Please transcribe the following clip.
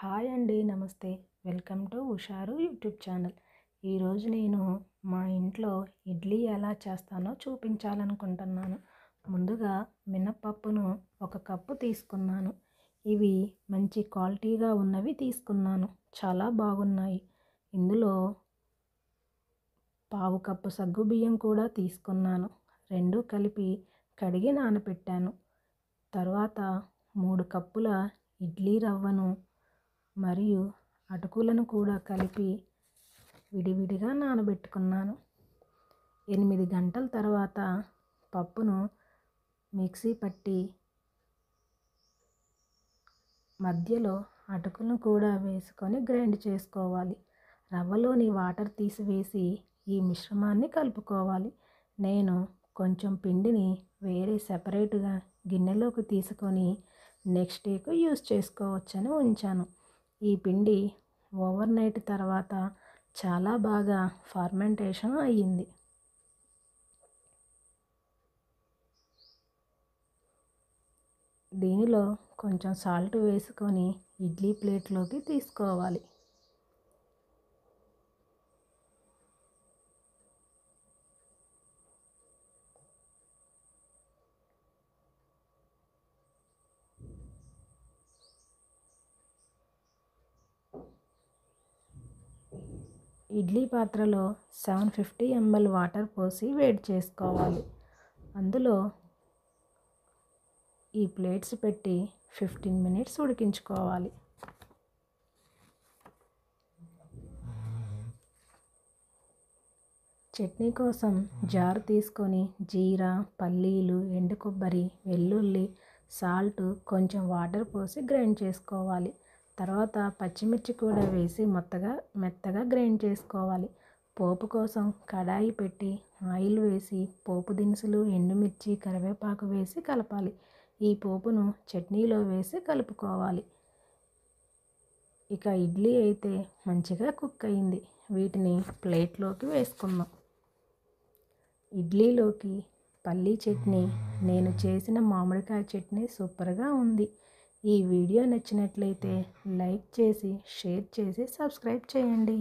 Hi అండి, నమస్తే. Welcome to హుషారు యూట్యూబ్ ఛానల్. ఈరోజు నేను మా ఇంట్లో ఇడ్లీ ఎలా చేస్తానో చూపించాలనుకుంటున్నాను. ముందుగా మినప్పప్పును 1 కప్పు తీసుకున్నాను. ఇవి మంచి క్వాలిటీగా ఉన్నవి తీసుకున్నాను, చాలా బాగున్నాయి. ఇందులో 1/2 కప్పు సగ్గుబియ్యం కూడా తీసుకున్నాను. 2 కలిపి కడిగి నానబెట్టాను. తర్వాత 3 కప్పుల ఇడ్లీ రవ్వను మరియు అటుకులను కూడా కలిపి విడివిడిగా నానబెట్టుకున్నాను. 8 గంటల తర్వాత పప్పును మిక్సీ పట్టి మధ్యలో అటుకులను కూడా వేసుకొని గ్రైండ్ చేసుకోవాలి. రవ్వలోని వాటర్ తీసివేసి ఈ మిశ్రమాన్ని కలుపుకోవాలి. నేను కొంచెం పిండిని వేరే సెపరేట్గా గిన్నెలోకి తీసుకొని నెక్స్ట్ డేకు యూస్ చేసుకోవచ్చని ఉంచాను. ఈ పిండి ఓవర్ నైట్ తర్వాత చాలా బాగా ఫర్మెంటేషన్ అయ్యింది. దీనిలో కొంచెం సాల్ట్ వేసుకొని ఇడ్లీ ప్లేట్లోకి తీసుకోవాలి. ఇడ్లీ పాత్రలో 750 ml వాటర్ పోసి వేడి చేసుకోవాలి. అందులో ఈ ప్లేట్స్ పెట్టి 15 మినిట్స్ ఉడికించుకోవాలి. చట్నీ కోసం జారు తీసుకొని జీరా, పల్లీలు, ఎండు కొబ్బరి, వెల్లుల్లి, సాల్ట్, కొంచెం వాటర్ పోసి గ్రైండ్ చేసుకోవాలి. తర్వాత పచ్చిమిర్చి కూడా వేసి మెత్తగా గ్రైండ్ చేసుకోవాలి. పోపు కోసం కడాయి పెట్టి ఆయిల్ వేసి పోపు దినుసులు, ఎండుమిర్చి, కరివేపాకు వేసి కలపాలి. ఈ పోపును చట్నీలో వేసి కలుపుకోవాలి. ఇక ఇడ్లీ అయితే మంచిగా కుక్ అయింది. వీటిని ప్లేట్లోకి వేసుకుందాం. ఇడ్లీలోకి పల్లీ చట్నీ, నేను చేసిన మామిడికాయ చట్నీ సూపర్గా ఉంది. ఈ వీడియో నచ్చినట్లయితే లైక్ చేసి, షేర్ చేసి, సబ్స్క్రైబ్ చేయండి.